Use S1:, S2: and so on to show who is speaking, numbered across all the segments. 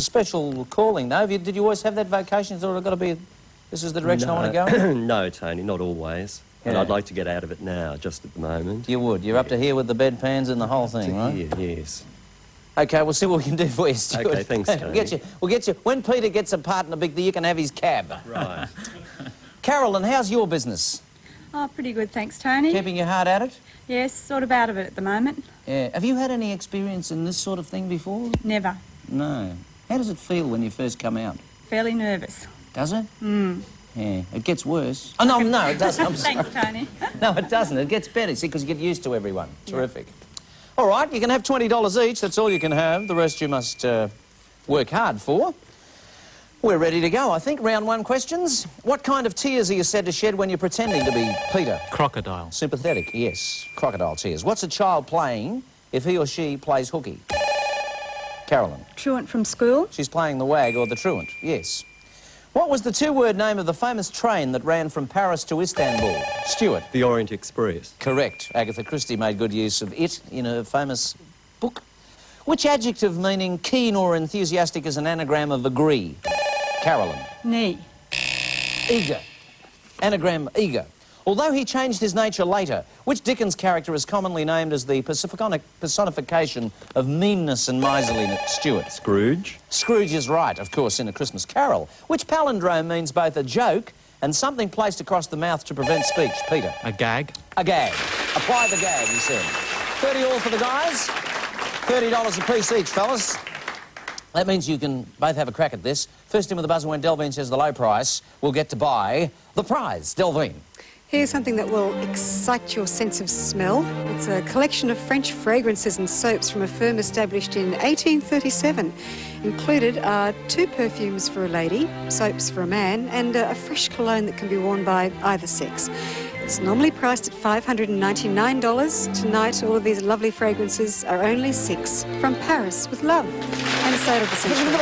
S1: Special calling, though. Did you always have that vocation? You thought I've got to be... This is the direction I want to go?
S2: No, Tony, not always. Yeah. And I'd like to get out of it now, just at the moment.
S1: You would? You're up to here with the bedpans and the whole thing, right?
S2: Here, yes.
S1: OK, we'll see what we can do for you, Stuart.
S2: OK, thanks, Tony.
S1: We'll get you... When Peter gets a partner big, you can have his cab.
S2: Right.
S1: Carolyn, how's your business?
S3: Oh, pretty good, thanks, Tony.
S1: Keeping your heart at it?
S3: Yes, sort of out of it at the moment.
S1: Yeah. Have you had any experience in this sort of thing before?
S3: Never.
S1: No. How does it feel when you first come out?
S3: Fairly nervous.
S1: Does it? Yeah, it gets worse. Oh, no, it doesn't. I'm sorry.
S3: Thanks, Tony.
S1: No, it doesn't. It gets better, see, because you get used to everyone. Terrific. All right, you can have $20 each. That's all you can have. The rest you must work hard for. We're ready to go, I think. Round one questions. What kind of tears are you said to shed when you're pretending to be Peter?
S4: Crocodile.
S1: Sympathetic, yes. Crocodile tears. What's a child playing if he or she plays hooky? Carolyn.
S3: Truant from school.
S1: She's playing the wag or the truant, yes. What was the two-word name of the famous train that ran from Paris to Istanbul? Stuart.
S2: The Orient Express.
S1: Correct. Agatha Christie made good use of it in her famous book. Which adjective meaning keen or enthusiastic is an anagram of agree? Carolyn.
S3: Knee.
S1: Eager. Anagram eager. Although he changed his nature later, which Dickens character is commonly named as the personification of meanness and miserliness? Stuart.
S2: Scrooge.
S1: Scrooge is right, of course, in A Christmas Carol. Which palindrome means both a joke and something placed across the mouth to prevent speech? Peter.
S4: A gag.
S1: A gag. Apply the gag, he said. 30 all for the guys. $30 a piece each, fellas. That means you can both have a crack at this. First in with the buzzer when Delvine says the low price will get to buy the prize. Delvine.
S5: Here's something that will excite your sense of smell. It's a collection of French fragrances and soaps from a firm established in 1837. Included are 2 perfumes for a lady, soaps for a man, and a fresh cologne that can be worn by either sex. It's normally priced at $599. Tonight, all of these lovely fragrances are only $6. From Paris, with love. And a sale of the century.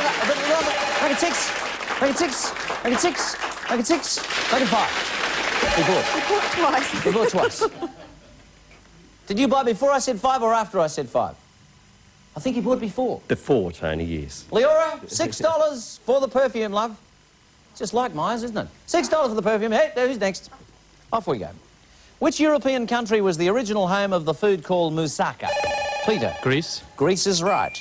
S1: Make it 6. Make it 6. Make it 6. Make it 6. Make it 5. We bought
S5: twice.
S1: We bought twice. Did you buy before I said 5 or after I said 5? I think you bought before.
S2: Before, Tony, yes.
S1: Leora, $6 for the perfume, love. Just like Myers, isn't it? $6 for the perfume. Hey, who's next? Off we go. Which European country was the original home of the food called moussaka? Peter.
S4: Greece.
S1: Greece is right.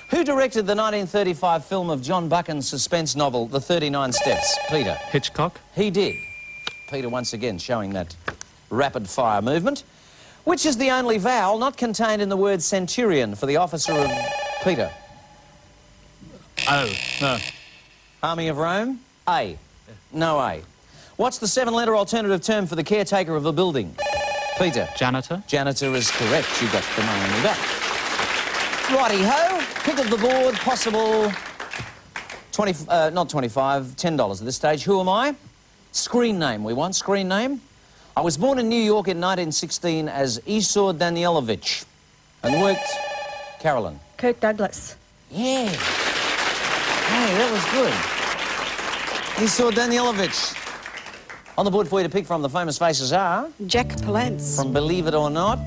S1: Who directed the 1935 film of John Buchan's suspense novel, The 39 Steps? Peter.
S4: Hitchcock.
S1: He did. Peter once again showing that rapid-fire movement. Which is the only vowel not contained in the word centurion for the officer of Peter?
S4: Oh, no.
S1: Army of Rome? A. No A. What's the 7-letter alternative term for the caretaker of a building? Peter.
S4: Janitor.
S1: Janitor is correct. You got the money back. Righty-ho. Pick of the board, possible... not 25, $10 at this stage. Who am I? Screen name, we want. Screen name. I was born in New York in 1916 as Esau Danielovich and worked... Carolyn.
S3: Kirk Douglas.
S1: Yeah. Hey, that was good. Esau Danielovich. On the board for you to pick from, the famous faces are...
S5: Jack Palance.
S1: From Believe It or Not...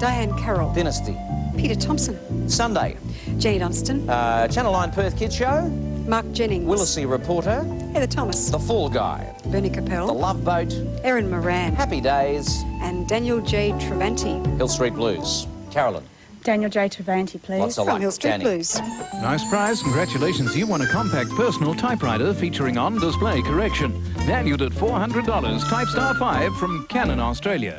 S5: Diane Carroll.
S1: Dynasty.
S5: Peter Thompson.
S1: Sunday.
S5: Jenny Dunstan.
S1: Channel 9 Perth Kids Show.
S5: Mark Jennings.
S1: Willisey Reporter.
S5: Heather Thomas.
S1: The Fall Guy.
S5: Bernie Capel.
S1: The Love Boat.
S5: Erin Moran.
S1: Happy Days.
S5: And Daniel J. Travanti.
S1: Hill Street Blues. Carolyn.
S3: Daniel J. Travanti, please.
S1: Lots of
S5: From
S1: luck.
S5: Hill Street
S1: Danny.
S5: Blues.
S6: Nice prize. Congratulations. You won a compact personal typewriter featuring on-display correction. Valued at $400. Type Star 5 from Canon, Australia.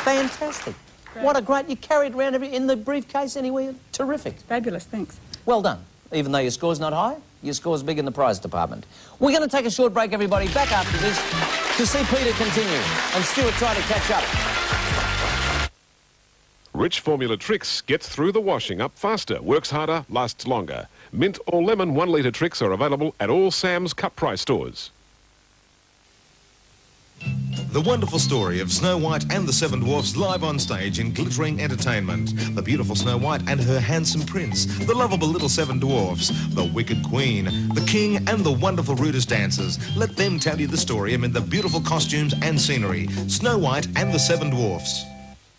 S1: Fantastic.
S3: Great.
S1: What a great... You carried around in the briefcase anywhere. Terrific.
S3: Fabulous, thanks.
S1: Well done. Even though your score's not high, your score's big in the prize department. We're going to take a short break, everybody. Back after this to see Peter continue and Stuart try to catch up.
S7: Rich Formula Tricks gets through the washing up faster, works harder, lasts longer. Mint or lemon 1 litre tricks are available at all Sam's Cut Price stores.
S8: The wonderful story of Snow White and the Seven Dwarfs live on stage in glittering entertainment. The beautiful Snow White and her handsome prince, the lovable little Seven Dwarfs, the wicked queen, the king and the wonderful rudest dancers. Let them tell you the story amid the beautiful costumes and scenery. Snow White and the Seven Dwarfs.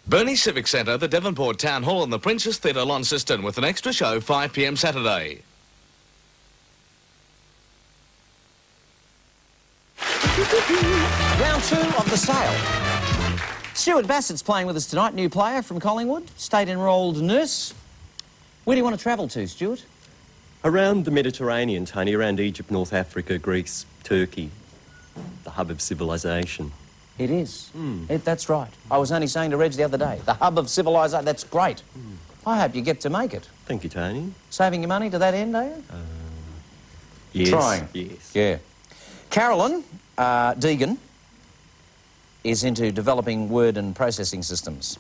S9: Burnie Civic Centre, the Devonport Town Hall and the Princess Theatre Launceston with an extra show 5 p.m. Saturday.
S1: Round 2 of the sale. Stuart Bassett's playing with us tonight, new player from Collingwood, state-enrolled nurse. Where do you want to travel to, Stuart?
S2: Around the Mediterranean, Tony, around Egypt, North Africa, Greece, Turkey, the hub of civilization.
S1: It is. That's right. I was only saying to Reg the other day, the hub of civilization, that's great. I hope you get to make it.
S2: Thank you, Tony.
S1: Saving your money to that end, are you?
S2: Yes.
S1: Trying.
S2: Yes.
S1: Yeah. Carolyn Deegan is into developing word and processing systems.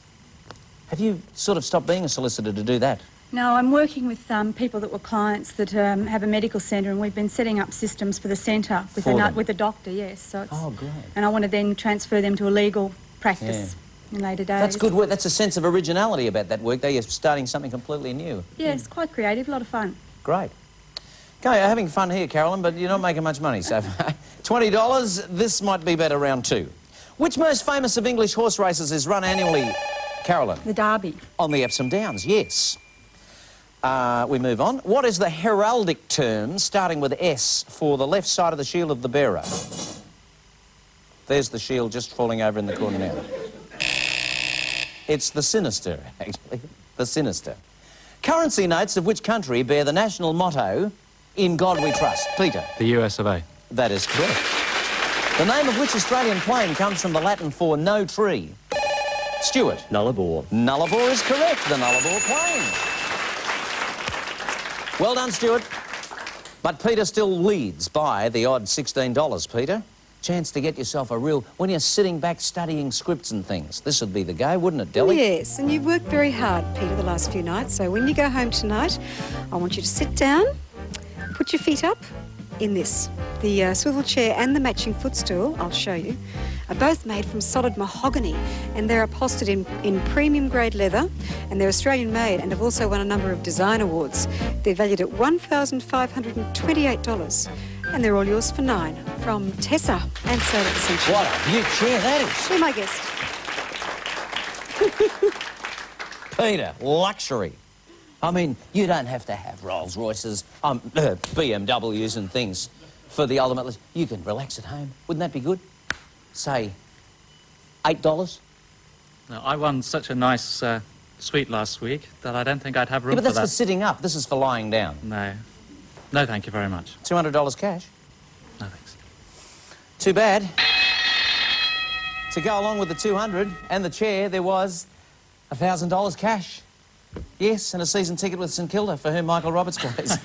S1: Have you sort of stopped being a solicitor to do that?
S3: No, I'm working with people that were clients that have a medical centre, and we've been setting up systems for the centre with a doctor, yes. So it's,
S1: oh, great.
S3: And I want to then transfer them to a legal practice in later days.
S1: That's good work. That's a sense of originality about that work, though. You're starting something completely new.
S3: Yeah, it's quite creative, a lot of fun.
S1: Great. Okay, you're having fun here, Carolyn, but you're not making much money so far. $20, this might be better round 2. Which most famous of English horse races is run annually, Carolyn?
S3: The Derby.
S1: On the Epsom Downs, yes. We move on. What is the heraldic term starting with S for the left side of the shield of the bearer? There's the shield just falling over in the corner now. It's the sinister, actually. The sinister. Currency notes of which country bear the national motto, "In God We Trust"? Peter.
S4: The US of A.
S1: That is correct. The name of which Australian plane comes from the Latin for no tree? Stuart.
S2: Nullarbor.
S1: Nullarbor is correct, the Nullarbor plane. Well done, Stuart. But Peter still leads by the odd $16, Peter. Chance to get yourself a real... When you're sitting back studying scripts and things, this would be the go, wouldn't it, Delly?
S5: Yes, and you've worked very hard, Peter, the last few nights. So when you go home tonight, I want you to sit down, put your feet up in this. The swivel chair and the matching footstool, I'll show you, are both made from solid mahogany, and they're upholstered in premium grade leather, and they're Australian made and have also won a number of design awards. They're valued at $1,528, and they're all yours for $9 from Tessa and Soda at the Centrury.
S1: What a beaut chair that is.
S5: Be my guest.
S1: Peter, luxury. I mean, you don't have to have Rolls Royces, BMWs and things for the ultimate... You can relax at home. Wouldn't that be good? Say, $8?
S4: No, I won such a nice suite last week that I don't think I'd have room
S1: Yeah, but
S4: for
S1: that's
S4: that.
S1: for sitting up. This is for lying down.
S4: No. No, thank you very much.
S1: $200 cash.
S4: No, thanks.
S1: Too bad. To go along with the 200 and the chair, there was $1,000 cash. Yes, and a season ticket with St Kilda, for whom Michael Roberts plays.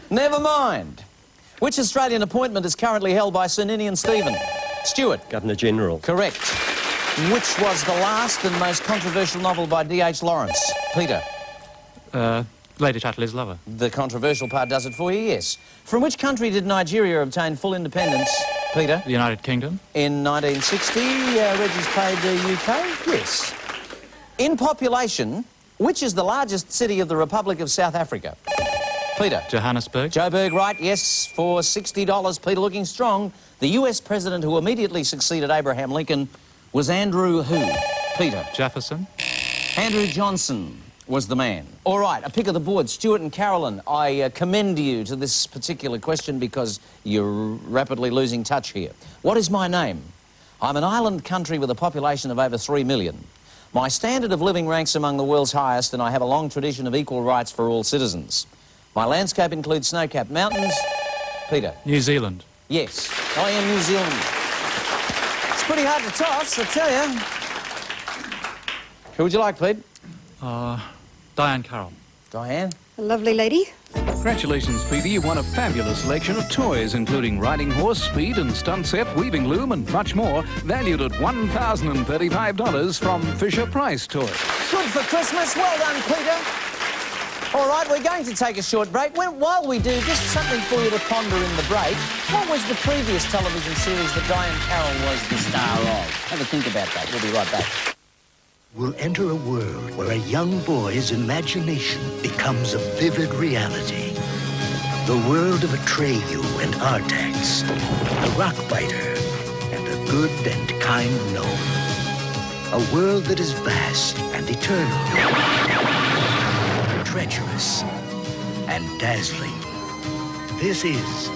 S1: Never mind. Which Australian appointment is currently held by Sir Ninian Stephen? Stuart.
S2: Governor-General.
S1: Correct. Which was the last and most controversial novel by D.H. Lawrence? Peter.
S4: Lady Chatterley's Lover.
S1: The controversial part does it for you, yes. From which country did Nigeria obtain full independence? Peter.
S4: The United Kingdom.
S1: In 1960, Reggie's played the UK? Yes. In population, which is the largest city of the Republic of South Africa? Peter.
S4: Johannesburg.
S1: Joburg, right, yes, for $60. Peter looking strong. The US president who immediately succeeded Abraham Lincoln was Andrew who? Peter.
S4: Jefferson.
S1: Andrew Johnson was the man. All right, a pick of the board. Stuart and Carolyn, I commend you to this particular question because you're rapidly losing touch here. What is my name? I'm an island country with a population of over 3 million. My standard of living ranks among the world's highest, and I have a long tradition of equal rights for all citizens. My landscape includes snow-capped mountains. Peter.
S4: New Zealand.
S1: Yes, I am New Zealand. It's pretty hard to toss, I tell you. Who would you like, Pete?
S4: Diane Carroll.
S1: Diane?
S5: A lovely lady.
S6: Congratulations, Peter. You won a fabulous selection of toys, including riding horse, speed and stunt set, weaving loom and much more, valued at $1,035 from Fisher-Price Toys.
S1: Good for Christmas. Well done, Peter. All right, we're going to take a short break. While we do, just something for you to ponder in the break. What was the previous television series that Diane Carroll was the star of? Have a think about that. We'll be right back.
S10: We'll enter a world where a young boy's imagination becomes a vivid reality. The world of Atreyu and Artax, a rock biter, and a good and kind gnome. A world that is vast and eternal, treacherous and dazzling. This is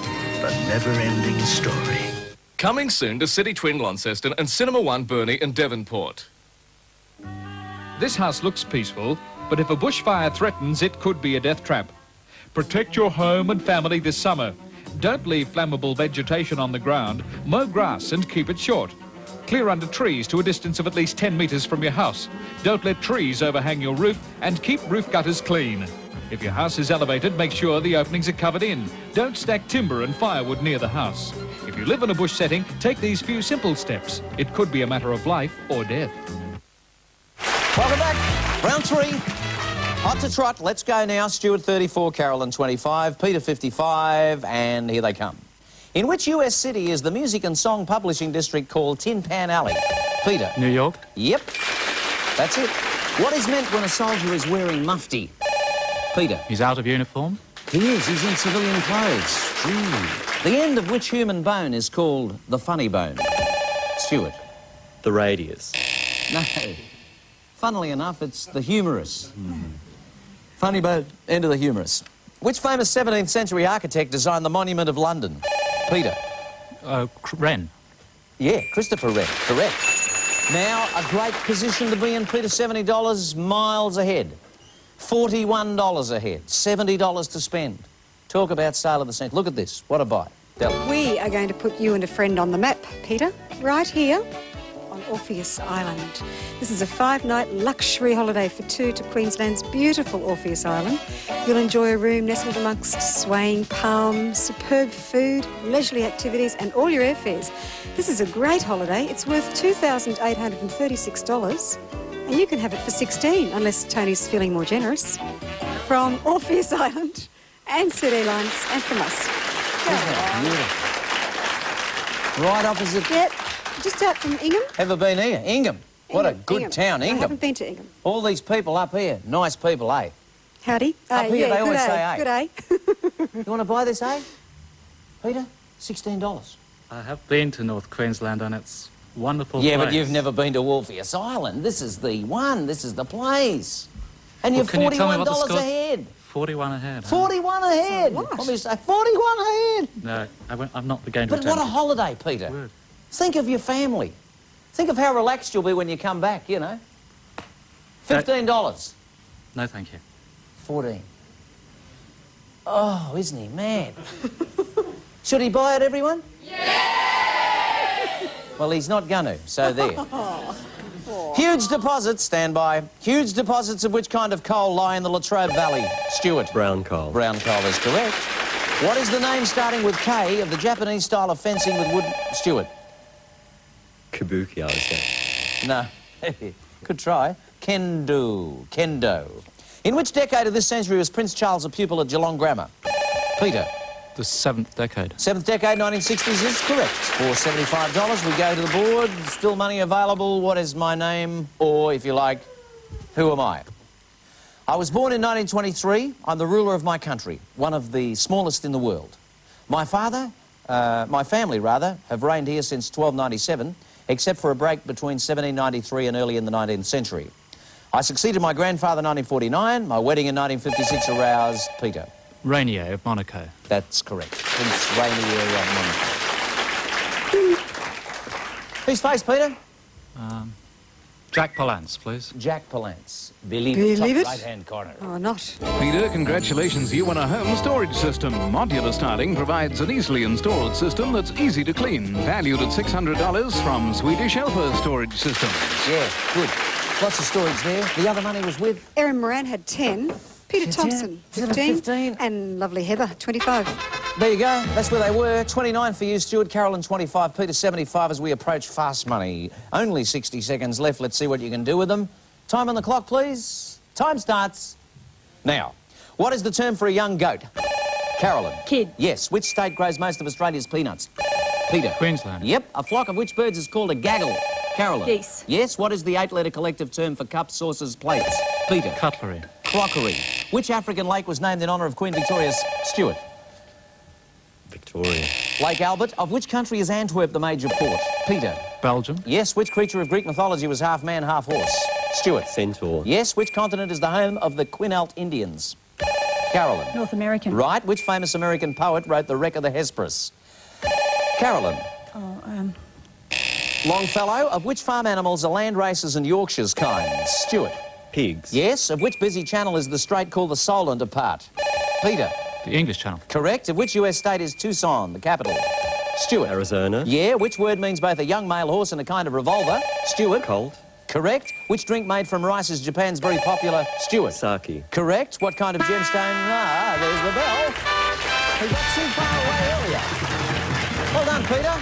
S10: the never-ending story.
S9: Coming soon to City Twin Launceston and Cinema 1 Burnie in Devonport.
S11: This house looks peaceful, but if a bushfire threatens, it could be a death trap. Protect your home and family this summer. Don't leave flammable vegetation on the ground. Mow grass and keep it short. Clear under trees to a distance of at least 10 metres from your house. Don't let trees overhang your roof and keep roof gutters clean. If your house is elevated, make sure the openings are covered in. Don't stack timber and firewood near the house. If you live in a bush setting, take these few simple steps. It could be a matter of life or death.
S1: Welcome back. Round 3. Hot to trot. Let's go now. Stuart 34, Carolyn 25, Peter 55, and here they come. In which US city is the music and song publishing district called Tin Pan Alley? Peter.
S4: New York?
S1: Yep. That's it. What is meant when a soldier is wearing mufti? Peter.
S4: He's out of uniform?
S1: He is. He's in civilian clothes. The end of which human bone is called the funny bone? Stuart.
S2: The radius.
S1: No. Funnily enough, it's the humerus. Funny bone, end of the humerus. Which famous 17th century architect designed the Monument of London? Peter.
S4: Wren.
S1: Yeah, Christopher Wren. Correct. Now, a great position to be in, Peter. $70 miles ahead. $41 ahead. $70 to spend. Talk about sale of the century. Look at this. What a buy.
S5: We are going to put you and a friend on the map, Peter, right here on Orpheus Island. This is a 5-night luxury holiday for 2 to Queensland's beautiful Orpheus Island. You'll enjoy a room nestled amongst swaying palms, superb food, leisurely activities and all your airfares. This is a great holiday. It's worth $2,836 and you can have it for $16 unless Tony's feeling more generous. From Orpheus Island and Sid Airlines and from us.
S1: Beautiful. Right opposite.
S5: Yep, just out from Ingham.
S1: Ever been here? Ingham. What a good town, Ingham.
S5: I haven't been to Ingham.
S1: All these people up here. Nice people, eh?
S5: Howdy.
S1: Up here,
S5: yeah,
S1: they always
S5: good
S1: say, eh?
S5: Good, eh?
S1: You want to buy this, eh? Peter? $16.
S4: I have been to North Queensland and it's wonderful
S1: Yeah,
S4: place.
S1: but you've never been to Orpheus Island. This is the one. This is the place. And you're
S4: Well, can you tell me what the
S1: $41
S4: score-
S1: ahead.
S4: 41 ahead.
S1: 41 ahead.
S5: What?
S1: Let me say 41 ahead.
S4: No, I'm not going to
S1: But what a holiday, Peter.
S4: Good.
S1: Think of your family. Think of how relaxed you'll be when you come back, you know. $15.
S4: No, thank you.
S1: 14. Oh, isn't he mad? Should he buy it, everyone? Yeah! Well, he's not going to, so there. Huge deposits, stand by. Huge deposits of which kind of coal lie in the Latrobe Valley? Stuart.
S2: Brown coal.
S1: Brown coal is correct. What is the name starting with K of the Japanese style of fencing with wood? Stuart.
S2: Kabuki, I would say.
S1: No. Could try. Kendo. Kendo. In which decade of this century was Prince Charles a pupil at Geelong Grammar? Peter.
S4: The 7th decade.
S1: 7th decade, 1960s is correct. For $75, we go to the board. Still money available. What is my name? Or, if you like, who am I? I was born in 1923. I'm the ruler of my country, one of the smallest in the world. My family, have reigned here since 1297, except for a break between 1793 and early in the 19th century. I succeeded my grandfather in 1949. My wedding in 1956 aroused Peter.
S4: Rainier of Monaco.
S1: That's correct. Prince Rainier of Monaco. Whose face, Peter?
S4: Jack Palance, please.
S1: Jack Palance. Believe
S5: Believe
S1: it.
S5: it?
S1: Top right-hand corner.
S5: Oh, not.
S6: Peter, congratulations, you won a home storage system. Modular Styling provides an easily installed system that's easy to clean, valued at $600 from Swedish Elfer Storage Systems.
S1: Yeah, good. Lots of storage there. The other money was with?
S5: Erin Moran had 10. Peter
S1: She's
S5: Thompson,
S1: 10.
S5: 15. And lovely Heather, 25.
S1: There you go. That's where they were. 29 for you, Stuart. Carolyn, 25. Peter, 75 as we approach fast money. Only 60 seconds left. Let's see what you can do with them. Time on the clock, please. Time starts now. What is the term for a young goat? Carolyn.
S3: Kid.
S1: Yes. Which state grows most of Australia's peanuts? Peter.
S4: Queensland.
S1: Yep. A flock of which birds is called a gaggle? Carolyn.
S3: Geese.
S1: Yes. What is the 8-letter collective term for cups, saucers, plates? Peter.
S4: Cutlery.
S1: Crockery. Which African lake was named in honour of Queen Victoria's? Stuart.
S2: Victoria.
S1: Lake Albert. Of which country is Antwerp the major port? Peter.
S4: Belgium.
S1: Yes. Which creature of Greek mythology was half man, half horse? Stuart.
S2: Centaur.
S1: Yes. Which continent is the home of the Quinault Indians? Carolyn.
S3: North American.
S1: Right. Which famous American poet wrote The Wreck of the Hesperus? Carolyn.
S3: Oh,
S1: Longfellow. Of which farm animals are land races and Yorkshire's kind? Stuart.
S2: Pigs.
S1: Yes. Of which busy channel is the strait called the Solent apart? Peter.
S4: The English Channel.
S1: Correct. Of which US state is Tucson, the capital? Stuart.
S2: Arizona.
S1: Yeah. Which word means both a young male horse and a kind of revolver? Stuart.
S2: Colt.
S1: Correct. Which drink made from rice is Japan's very popular? Stuart.
S2: Sake.
S1: Correct. What kind of gemstone? Ah, there's the bell. He got too far away earlier. Well done, Peter.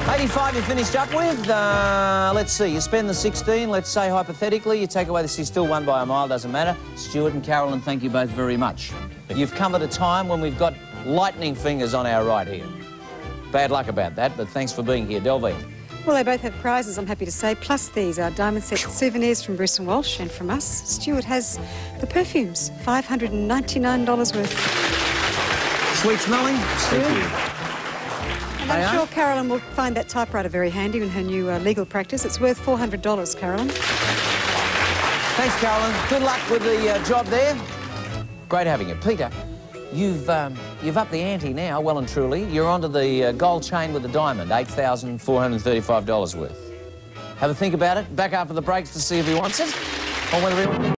S1: 85 you finished up with. Let's see, you spend the 16, let's say hypothetically, you take away this, you still won by a mile, doesn't matter. Stuart and Carolyn, thank you both very much. You've come at a time when we've got lightning fingers on our right here. Bad luck about that, but thanks for being here. Delvine.
S5: Well, they both have prizes, I'm happy to say, plus these are diamond set souvenirs from Bruce and Walsh and from us. Stuart has the perfumes, $599 worth.
S1: Sweet smelling, Stuart.
S2: Thank you.
S5: And I'm sure Carolyn will find that typewriter very handy in her new legal practice. It's worth $400, Carolyn.
S1: Thanks, Carolyn. Good luck with the job there. Great having you. Peter, you've upped the ante now, well and truly. You're onto the gold chain with the diamond, $8,435 worth. Have a think about it. Back after the breaks to see if he wants it or whether he